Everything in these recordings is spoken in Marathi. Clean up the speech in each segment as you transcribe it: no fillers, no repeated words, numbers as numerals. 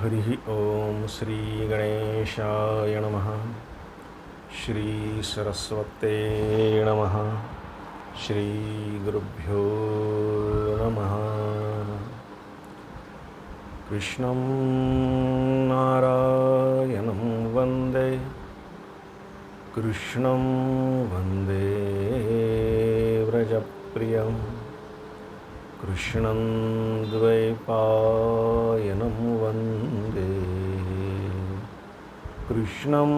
हरि ओम श्री गणेशाय नमः। श्री सरस्वते नमः। श्री गुरुभ्यो नमः। कृष्णं नारायणं वन्दे कृष्णं वन्दे व्रजप्रियं कृष्णं द्वैपायनं वन्दे कृष्णं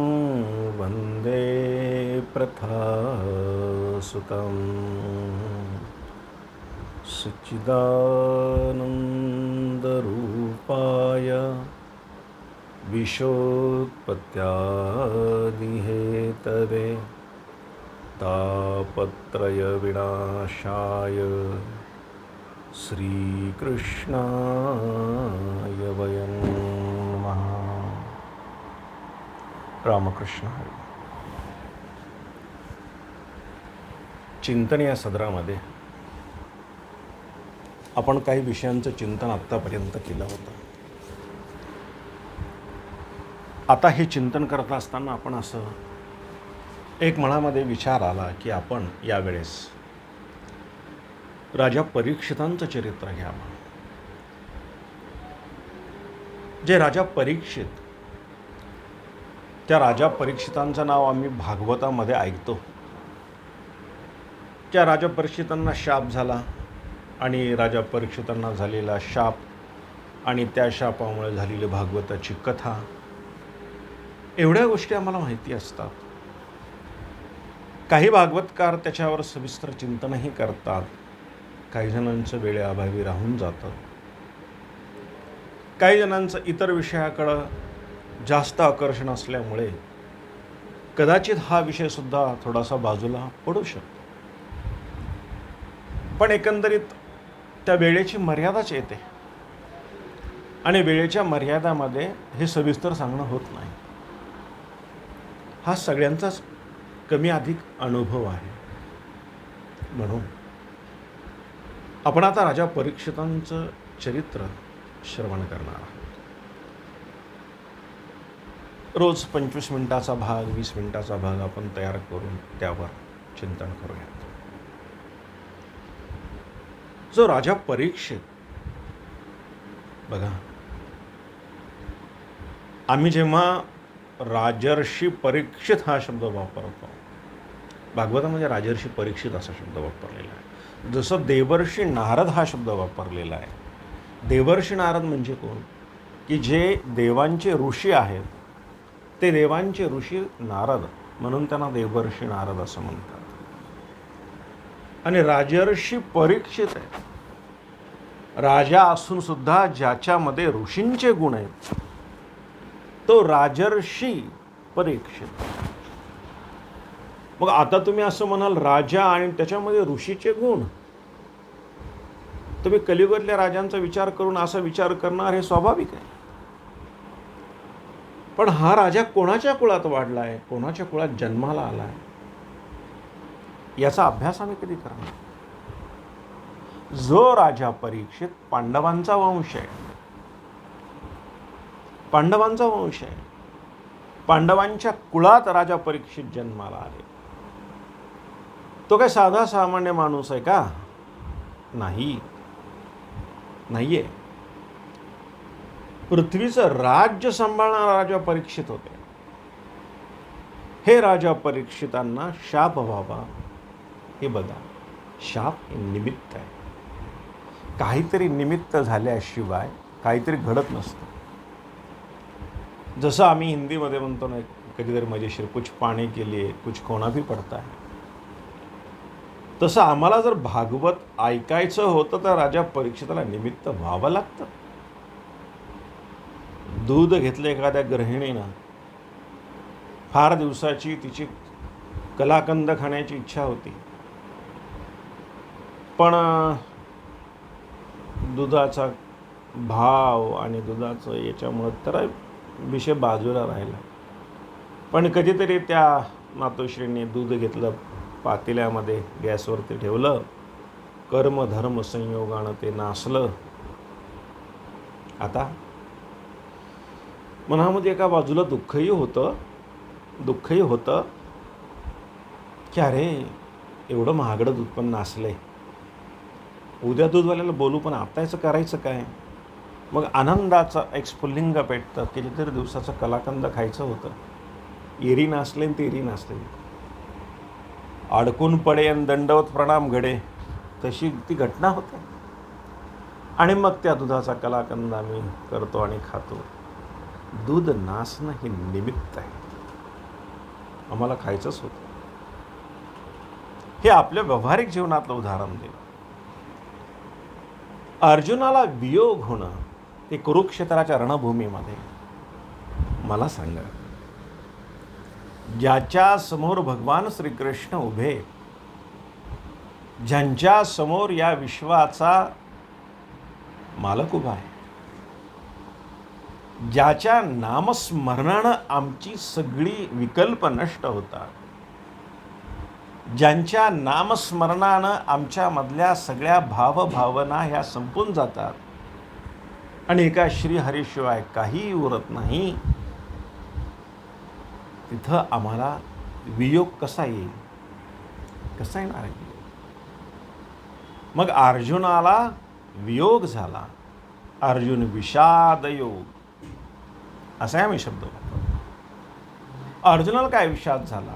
वन्दे प्रथासुतं सच्चिदानन्दरूपाय विश्वोत्पत्त्यादिहेतवे तापत्रयविनाशाय श्रीकृष्णाय वयं नमः। रामकृष्ण हरी। चिंतन या सदरामध्ये आपण काही विषयांचं चिंतन आत्तापर्यंत केलं होतं. आता हे चिंतन करत असताना आपण असं एक मनामध्ये विचार आला की आपण यावेळेस राजा परीक्षितांचं चरित्र घ्यावं. जे राजा परीक्षित, त्या राजा परीक्षितांचं नाव आम्ही भागवतामध्ये ऐकतो. त्या राजा परीक्षितांना शाप झाला आणि राजा परीक्षितांना झालेला शाप आणि त्या शापामुळे झालेली भागवताची कथा, एवढ्या गोष्टी आम्हाला माहिती असतात. काही भागवतकार त्याच्यावर सविस्तर चिंतनही करतात. काही जणांचं वेळेअभावी राहून जातं. काही जणांचं इतर विषयाकडं जास्त आकर्षण असल्यामुळे कदाचित हा विषयसुद्धा थोडासा बाजूला पडू शकतो. पण एकंदरीत त्या वेळेची मर्यादाच येते आणि वेळेच्या मर्यादामध्ये हे सविस्तर सांगणं होत नाही. हा सगळ्यांचाच कमी अधिक अनुभव आहे. म्हणून आपण आता राजा परीक्षितांचं चरित्र श्रवण करणार आहोत. रोज 25 मिनिटाचा भाग, 20 मिनिटाचा भाग आपण तयार करून त्यावर चिंतन करूयात. जो राजा परीक्षित, बघा, आम्ही जेव्हा राजर्षी परीक्षित हा शब्द वापरतो, भागवतामध्ये राजर्षी परीक्षित असा शब्द वापरलेला आहे. जसं देवर्षी नारद हा शब्द वापरलेला आहे. देवर्षी नारद म्हणजे कोण? की जे देवांचे ऋषी आहेत, ते देवांचे ऋषी नारद, म्हणून त्यांना देवर्षी नारद असं म्हणतात. आणि राजर्षी परीक्षित आहे. राजा असून सुद्धा ज्याच्यामध्ये ऋषींचे गुण आहेत, तो राजर्षी परीक्षित. मग आता तुम्ही असं म्हणाल, राजा आणि त्याच्यामध्ये ऋषीचे गुण, तुम्ही कलियुगातल्या राजांचा विचार करून असा विचार करणार हे स्वाभाविक आहे. पण हा राजा कोणाच्या कुळात वाढला आहे, कोणाच्या कुळात जन्माला आला आहे, याचा अभ्यास आम्ही कधी करणार? जो राजा परीक्षित पांडवांचा वंश आहे, पांडवांचा वंश आहे, पांडवांच्या कुळात राजा परीक्षित जन्माला आले. तो काय साधा सामान्य माणूस आहे का? नाहीये. पृथ्वीचं राज्य सांभाळणारा राजा परीक्षित होते. हे राजा परीक्षितांना शाप व्हावा, हे बघा, शाप हे निमित्त आहे. काहीतरी निमित्त झाल्याशिवाय काहीतरी घडत नसतं. जसं आम्ही हिंदीमध्ये म्हणतो ना कधीतरी मजेशीर, कुछ पाने के लिए कुछ खोना भी पडता है. तसं आम्हाला जर भागवत ऐकायचं होतं तर राजा परीक्षिताला निमित्त व्हावं लागतं. दूध घेतलं एखाद्या गृहिणीनं, फार दिवसाची तिची कलाकंद खाण्याची इच्छा होती, पण दुधाचा भाव आणि दुधाचं याच्यामुळं तर विषय बाजूला राहिला. पण कधीतरी त्या मातोश्रींनी दूध घेतलं, पातेल्यामध्ये गॅसवरती ठेवलं, कर्म धर्म संयोगानं ते नासलं. आता मनामध्ये एका बाजूला दुःखही होतं की अरे एवढं महागडं दूध पण नासलंय, उद्या दूधवाल्याला बोलू पण आता याचं करायचं काय. मग आनंदाचं एक स्फुल्लिंग पेटतं. कितीतरी दिवसाचं कलाकंद खायचं होतं, एरी नासले तेरी नासले, अडकून पडे आणि दंडवत प्रणाम घडे, तशी ती घटना होते. आणि मग त्या दुधाचा कलाकंद आम्ही करतो आणि खातो. दूध नासणं हे निमित्त आहे, आम्हाला खायचंच होतं. हे आपल्या व्यावहारिक जीवनातलं उदाहरण दिलं. अर्जुनाला वियोग होणं ते कुरुक्षेत्राच्या रणभूमीमध्ये. मला सांगा, ज्याच्या समोर भगवान श्रीकृष्ण उभे, ज्यांच्या समोर या विश्वाचा मालक उभा आहे, ज्याच्या नामस्मरणानं आमची सगळी विकल्प नष्ट होतात, ज्यांच्या नामस्मरणानं आमच्यामधल्या सगळ्या भावभावना ह्या संपून जातात आणि एका श्रीहरीशिवाय काहीही उरत नाही, तिथं आम्हाला वियोग कसा येईल, कसा येणार आहे. मग अर्जुनाला वियोग झाला, अर्जुन विषाद योग, असा आम्ही शब्द वापरतो. अर्जुनाला काय विषाद झाला?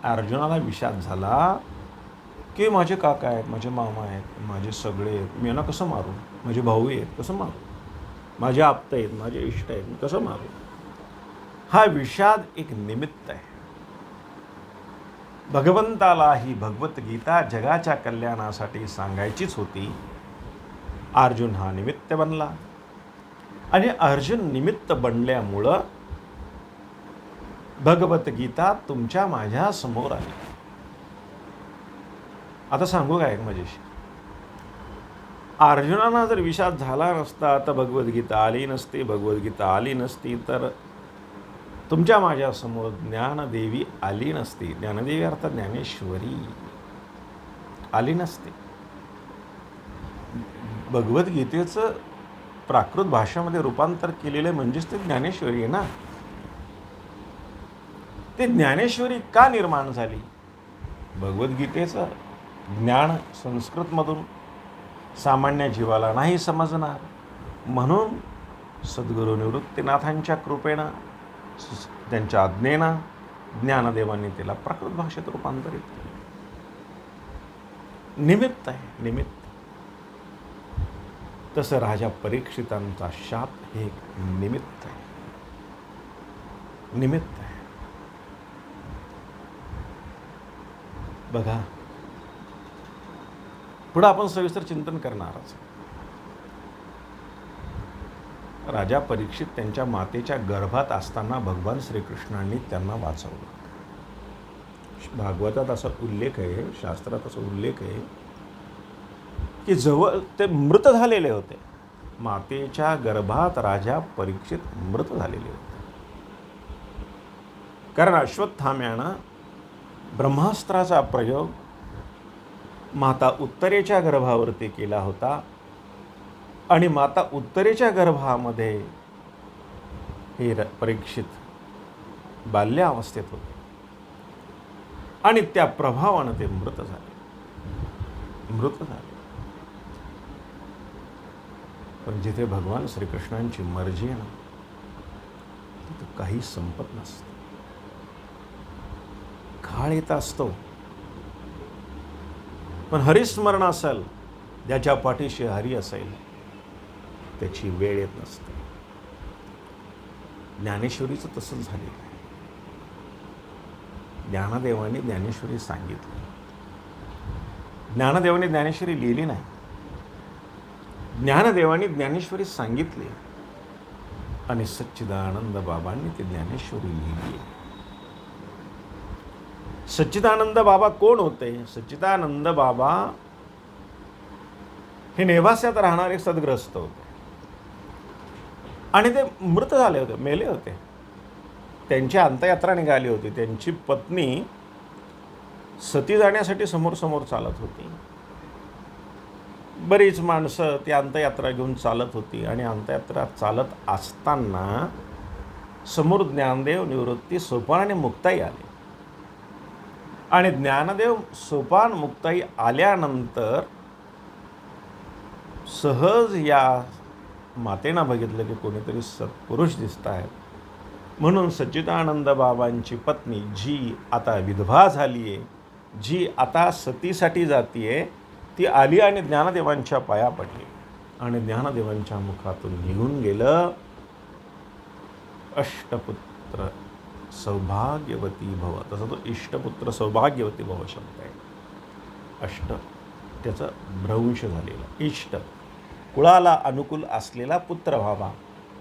अर्जुनाला विषाद झाला की माझे काका आहेत, माझे मामा आहेत, माझे सगळे आहेत, मी यांना कसं मारू, माझे भाऊ आहेत कसं मारू, माझे आप्त आहेत, माझे इष्ट आहेत, मी कसं मारू. हा विषाद एक निमित्त आहे. भगवंताला ही भगवद्गीता जगाच्या कल्याणासाठी सांगायचीच होती. अर्जुन हा निमित्त बनला आणि अर्जुन निमित्त बनल्यामुळं भगवद्गीता तुमच्या माझ्या समोर आली. आता सांगू काय एक मजेशीर. अर्जुनाला जर विषाद झाला नसता तर भगवद्गीता आली नसती. भगवद्गीता आली नसती तर तुमच्या माझ्या समोर ज्ञानदेवी आली नसती. ज्ञानदेवी अर्थात ज्ञानेश्वरी आली नसती. भगवद्गीतेचं प्राकृत भाषेमध्ये रूपांतर केलेलं म्हणजेच ते ज्ञानेश्वरी आहे ना. ते ज्ञानेश्वरी का निर्माण झाली? भगवद्गीतेचं ज्ञान संस्कृतमधून सामान्य जीवाला नाही समजणार, म्हणून सद्गुरू निवृत्तीनाथांच्या कृपेनं, त्यांच्या आज्ञेनं ज्ञानदेवांनी त्याला प्राकृत भाषेत रूपांतरित केलं. निमित्त आहे, निमित्त. तसं राजा परीक्षितांचा शाप हे एक निमित्त आहे, निमित्त आहे. बघा, पुढं आपण सविस्तर चिंतन करणारच. राजा परीक्षित त्यांच्या मातेच्या गर्भात असताना भगवान श्रीकृष्णांनी त्यांना वाचवलं. भागवतात असा उल्लेख आहे, शास्त्रात असा उल्लेख आहे की जवळ ते मृत झालेले होते. मातेच्या गर्भात राजा परीक्षित मृत झालेले होते. कारण अश्वत्थाम्यानं ब्रह्मास्त्राचा प्रयोग माता उत्तरेच्या गर्भावरती केला होता आणि माता उत्तरेच्या गर्भामध्ये हे परीक्षित बाल्यावस्थेत होते आणि त्या प्रभावानं ते मृत झाले. पण जिथे भगवान श्रीकृष्णांची मर्जी आहे ना, तिथं काही संपत नसतं. काळ येत असतो, पण हरिस्मरण असेल, ज्याच्या पाठीशी हरी असेल, त्याची वेळ येत नसते. ज्ञानेश्वरीचं तसंच झालेलं आहे. ज्ञानदेवांनी ज्ञानेश्वरी सांगितली. ज्ञानदेवांनी ज्ञानेश्वरी लिहिली नाही, ज्ञानदेवांनी ज्ञानेश्वरी सांगितली आणि सच्चिदानंद बाबांनी ती ज्ञानेश्वरी लिहिली. सच्चिदानंद बाबा कोण होते? सच्चिदानंद बाबा हे नेवास्यात राहणारे सद्ग्रस्त होते आणि ते मृत झाले होते, मेले होते. त्यांची अंत्ययात्रा निघाली होती. त्यांची पत्नी सती जाण्यासाठी समोर समोर चालत होती. बरीच माणसं ती अंत्ययात्रा घेऊन चालत होती आणि अंत्ययात्रा चालत असताना समोर ज्ञानदेव निवृत्ती सोपान आणि मुक्ताई आले. आणि ज्ञानदेव सोपान मुक्ताई आल्यानंतर सहज या मातेनं बघितलं की कोणीतरी सत्पुरुष दिसत आहेत. म्हणून सच्चिदानंद बाबांची पत्नी जी आता विधवा झाली आहे, जी आता सतीसाठी जातीये, ती आली आणि ज्ञानदेवांच्या पाया पडली आणि ज्ञानदेवांच्या मुखातून निघून गेलं, अष्टपुत्र सौभाग्यवती भव. तसा तो इष्टपुत्र सौभाग्यवती भव शब्द आहे. अष्ट त्याचं भ्रंश झालेलं. इष्ट कुळाला अनुकूल असलेला पुत्र व्हावा,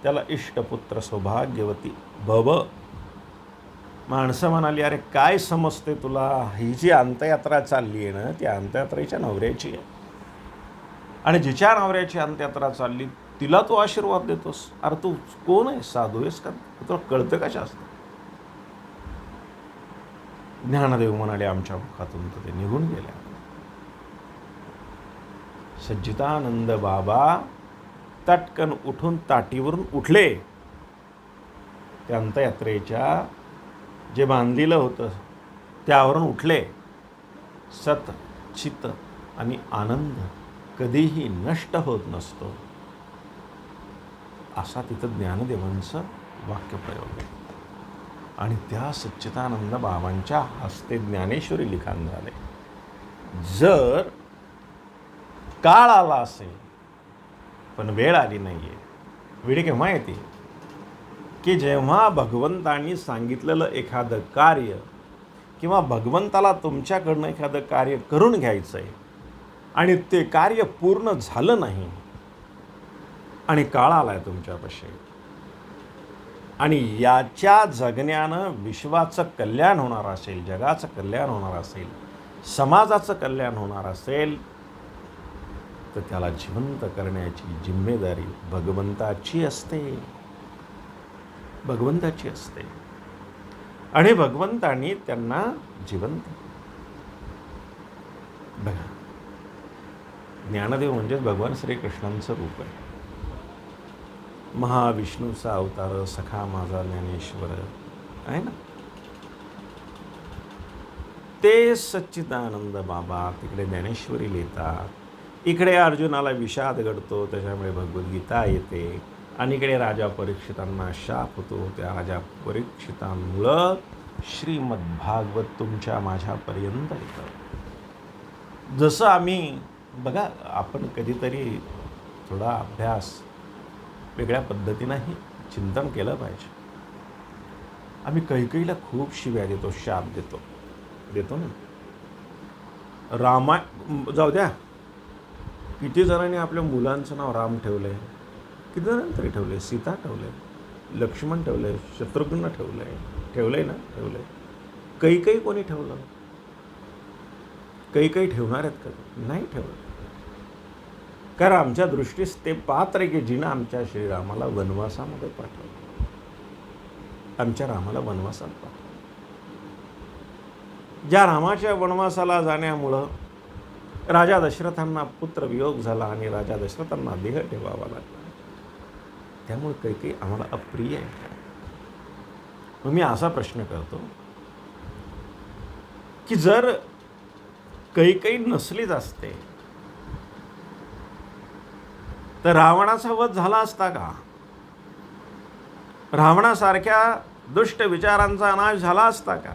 त्याला इष्टपुत्र सौभाग्यवती भव. माणसं म्हणाली, अरे काय समजते तुला, ही जी अंत्ययात्रा चालली आहे ना, ती अंत्ययात्रेच्या नवऱ्याची आहे आणि जिच्या नवऱ्याची अंत्ययात्रा चालली तिला तू आशीर्वाद देतोस. अरे तू कोण आहे, साधू आहेस का, तुला कळतं का शास्त्र? ज्ञानदेव म्हणाले, आमच्या मुखातून तर ते निघून गेल्या. सच्चिदानंद बाबा तटकन उठून ताटीवरून उठले. त्या अंत्ययात्रेच्या जे बांधलेलं होतं त्यावरून उठले. सत चित आणि आनंद कधीही नष्ट होत नसतो, असा तिथं ज्ञानदेवांचं वाक्यप्रयोग आहे. आणि त्या सच्चिदानंद बाबांच्या हस्ते ज्ञानेश्वरी लिखाण झाले. जर काळ आला असेल पण वेळ आली नाही आहे. वेळ केव्हा येते की जेव्हा भगवंतांनी सांगितलेलं एखादं कार्य किंवा भगवंताला तुमच्याकडनं एखादं कार्य करून घ्यायचं आहे आणि ते कार्य पूर्ण झालं नाही आणि काळ आला आहे तुमच्यापाशी आणि याच्या जगण्यानं विश्वाचं कल्याण होणार असेल, जगाचं कल्याण होणार असेल, समाजाचं कल्याण होणार असेल, तर त्याला जिवंत करण्याची जिम्मेदारी भगवंताची असते. भगवंताची असते. आणि भगवंतांनी त्यांना जिवंत. बघा, ज्ञानदेव म्हणजेच भगवान श्रीकृष्णांचं रूप आहे. महाविष्णूचा अवतार, सखा माझा ज्ञानेश्वर आहे ना. ते सच्चिदानंद बाबा तिकडे ज्ञानेश्वरी लिहितात, इकडे अर्जुनाला विषाद घडतो, त्याच्यामुळे भगवद्गीता येते, आणि इकडे राजा परीक्षितांना शाप होतो, त्या राजा परीक्षितांमुळं श्रीमद्भागवत तुमच्या माझ्यापर्यंत येतं. जसं आम्ही बघा, आपण कधीतरी थोडा अभ्यास वेगळ्या पद्धतीनंही चिंतन केलं पाहिजे. आम्ही कैकेयीला खूप शिव्या देतो, शाप देतो ना. जाऊ द्या, किती जणांनी आपल्या मुलांचं नाव राम ठेवलं आहे, किती जणांनी तरी ठेवलं आहे. सीता ठेवलं आहे, लक्ष्मण ठेवलं आहे, शत्रुघ्न ठेवलं आहे ना. कैकेयी कोणी ठेवलं? कैकेयी ठेवणार आहेत का? नाही ठेवलं. कारण आमच्या दृष्टीस ते पात्र आहे की जिनं आमच्या श्रीरामाला वनवासामध्ये पाठवलं, आमच्या रामाला वनवासात पाठवलं. ज्या रामाच्या वनवासाला जाण्यामुळं राजा दशरथांना पुत्रवियोग झाला आणि राजा दशरथांना देह ठेवावा लागला. त्यामुळे कैकेयी आम्हाला अप्रिय आहे. मग मी असा प्रश्न करतो की जर कैकेयी नसलीच असते तर रावणाचा वध झाला असता का? रावणासारख्या दुष्ट विचारांचा नाश झाला असता का?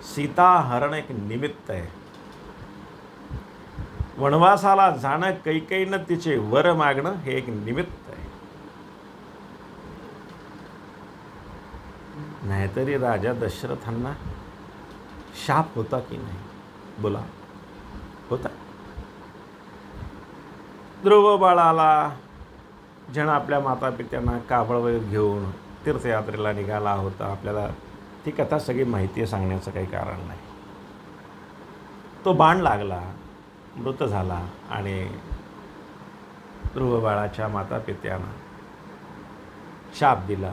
सीता हरण एक निमित्त आहे. वनवासाला जाणं, कैकेयीनं तिचे वर मागणं हे एक निमित्त आहे. नाहीतरी राजा दशरथांना शाप होता की नाही? बोला, होता. ध्रुव बाळाला ज्यानं आपल्या मातापित्यांना काबळवत घेऊन तीर्थयात्रेला निघाला होता, आपल्याला ती कथा सगळी माहिती आहे, सांगण्याचं काही कारण नाही. तो बाण लागला, मृत झाला आणि ध्रुव बाळाच्या मातापित्यांना शाप दिला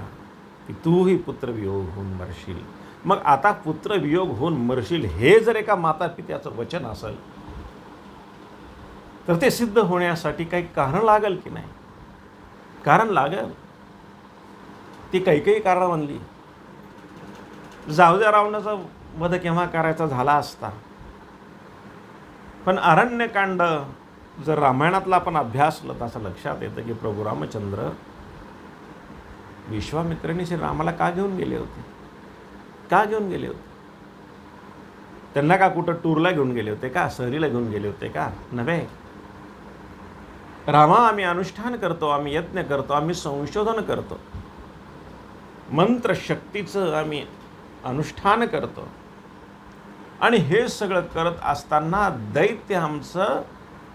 की तूही पुत्रवियोग होऊन मरशील. मग आता पुत्रवियोग होऊन मरशील हे जर एका मातापित्याचं वचन असेल तर ते सिद्ध होण्यासाठी काही कारण लागेल की नाही? कारण लागेल. ती कैकेयी कारण म्हणली. जाऊ द्या, रावणाचा वध केव्हा करायचा झाला असता. पण अरण्यकांड जर रामायणातला आपण अभ्यासलं तर असं लक्षात येतं की प्रभू रामचंद्र विश्वामित्रांनी श्रीरामाला का घेऊन गेले होते? का घेऊन गेले होते? त्यांना का कुठं टूरला घेऊन गेले होते का? सहलीला घेऊन गेले होते का? नव्हे. रामा, आम्ही अनुष्ठान करतो, आम्ही यज्ञ करतो, आम्ही संशोधन करतो, मंत्रशक्तीचं आम्ही अनुष्ठान करतो, आणि हे सगळं करत असताना दैत्य आमचं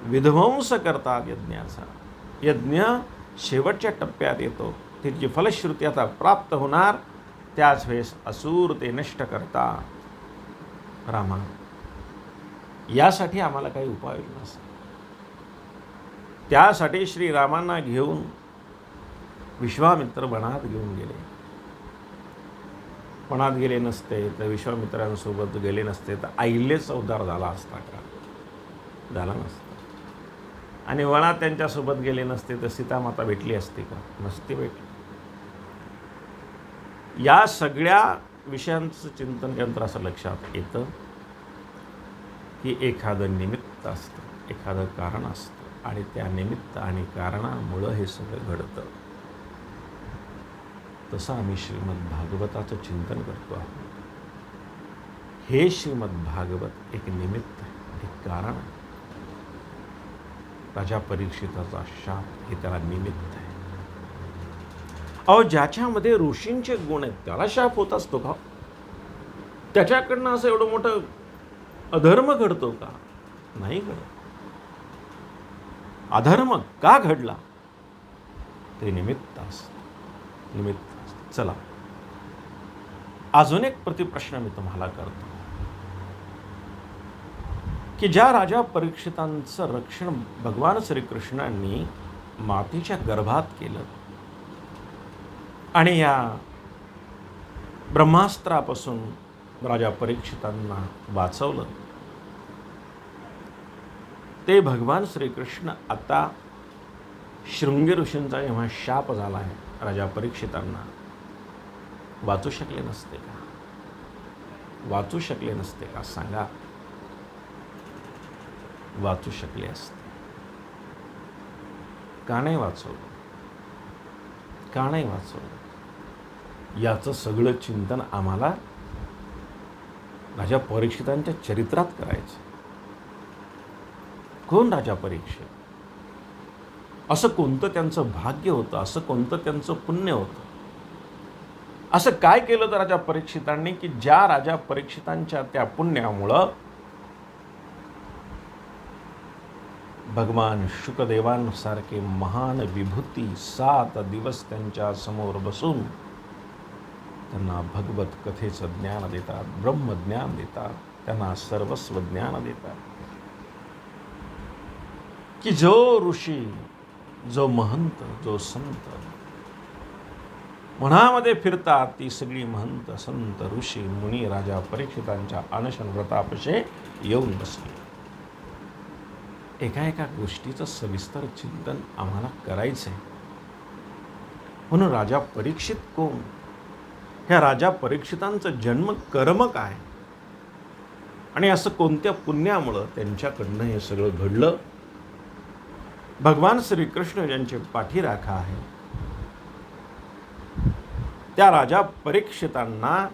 विध्वंस करतात यज्ञाचा. यज्ञ शेवटच्या टप्प्यात येतो, त्याची फलश्रुती आता प्राप्त होणार, त्याच वेळेस असुर ते नष्ट करता. रामा, यासाठी आम्हाला काही उपाय नसेल. त्यासाठी श्रीरामांना घेऊन विश्वामित्र वनात घेऊन गेले. वनात गेले नसते तर, विश्वामित्रांसोबत गेले नसते तर अहिल्याचा उद्धार झाला असता का? झाला नसता. आणि वनात त्यांच्यासोबत गेले नसते तर सीतामाता भेटली असते का? नसती भेटली. या सगळ्या विषयांचं चिंतन केल्यानंतर असं लक्षात येतं की एखादं निमित्त असतं, एखादं कारण असतं, आणि त्या निमित्त आणि कारणामुळं हे सगळं घडतं. तसं आम्ही श्रीमद भागवताचं चिंतन करतो आहोत. हे श्रीमद भागवत एक निमित्त आहे, एक कारण आहे. राजा परीक्षिताचा शाप हे त्याला निमित्त आहे. अहो, ज्याच्यामध्ये ऋषींचे गुण आहेत त्याला शाप होत असतो का? त्याच्याकडनं असं एवढं मोठं अधर्म घडतो का? नाही घडत. अधर्म का घडला? ते निमित्त असतं, निमित्त असतं. चला, अजून एक प्रतिप्रश्न मी तुम्हाला करतो की ज्या राजा परीक्षितांचं रक्षण भगवान श्रीकृष्णांनी मातेच्या गर्भात केलं आणि या ब्रह्मास्त्रापासून राजा परीक्षितांना वाचवलं, ते भगवान श्रीकृष्ण आता शृंगी ऋषींचा जेव्हा शाप झाला आहे राजा परीक्षितांना, वाचू शकले नसते का? वाचू शकले नसते का? सांगा. वाचू शकले असते. का नाही वाचवलं? का नाही वाचवलं? याचं सगळं चिंतन आम्हाला राजा परीक्षितांच्या चरित्रात करायचं. कोण राजा परीक्षित? असं कोणतं त्यांचं भाग्य होतं? असं कोणतं त्यांचं पुण्य होतं? असं काय केलं तर राजा परीक्षितांनी की ज्या राजा परीक्षितांच्या त्या पुण्यामुळं भगवान शुकदेवांसारखे महान विभूती 7 दिवस त्यांच्या समोर बसून त्यांना भगवत कथेचं ज्ञान देतात, ब्रह्मज्ञान देतात, त्यांना सर्वस्व ज्ञान देतात. की जो ऋषी, जो महंत, जो संत मनामध्ये फिरतात, ती सगळी महंत, संत, ऋषी, मुनी राजा परीक्षितांच्या अनशन व्रतापशे येऊन बसले. एका एका गोष्टीचं सविस्तर चिंतन आम्हाला करायचं आहे. म्हणून राजा परीक्षित कोण? ह्या राजा परीक्षितांचं जन्म कर्म काय, आणि असं कोणत्या पुण्यामुळं त्यांच्याकडनं हे सगळं घडलं? भगवान श्रीकृष्ण ज्यांचे पाठीराखा आहे त्या राजा परीक्षितांना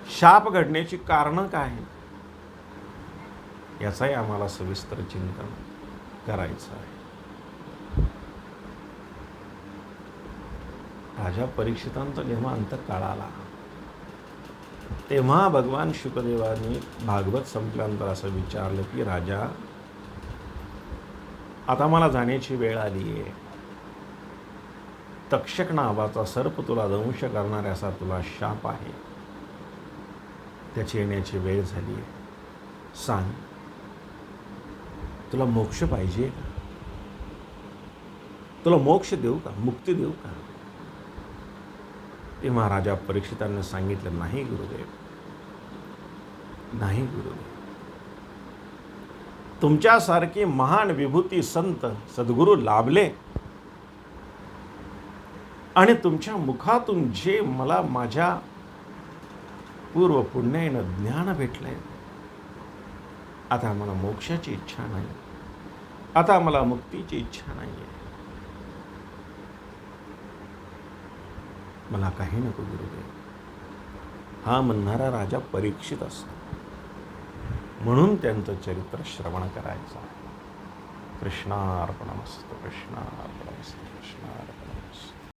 शाप घडण्याची कारणं काय आहेत याचाही आम्हाला सविस्तर चिंतन करायचं आहे. राजा परीक्षितांचा जेव्हा अंतकाळ आला तेव्हा भगवान शुकदेवांनी भागवत संपल्यानंतर असं विचारलं की राजा, आता मला जाण्याची वेळ आली आहे. तक्षक नावाचा सर्प तुला दंश करणाऱ्याचा तुला शाप आहे, त्याची येण्याची वेळ झाली आहे. सांग, तुला मोक्ष पाहिजे का? तुला मोक्ष देऊ का? मुक्ती देऊ का? तेव्हा राजा परीक्षितांनी सांगितलं, नाही गुरुदेव, नाही गुरुदेव. तुमच्यासारखे महान विभूती संत सद्गुरू लाभले आणि तुमच्या मुखातून जे मला माझ्या पूर्व पुण्याईनं ज्ञान भेटलंय, आता मला मोक्षाची इच्छा नाही, आता मला मुक्तीची इच्छा नाही आहे, मला काही नको गुरुदेव, हा म्हणणारा राजा परीक्षित असतो. म्हणून त्यांचं चरित्र श्रवण करायचं. कृष्णार्पणमस्तु, कृष्णार्पणमस्तु, कृष्णार्पण.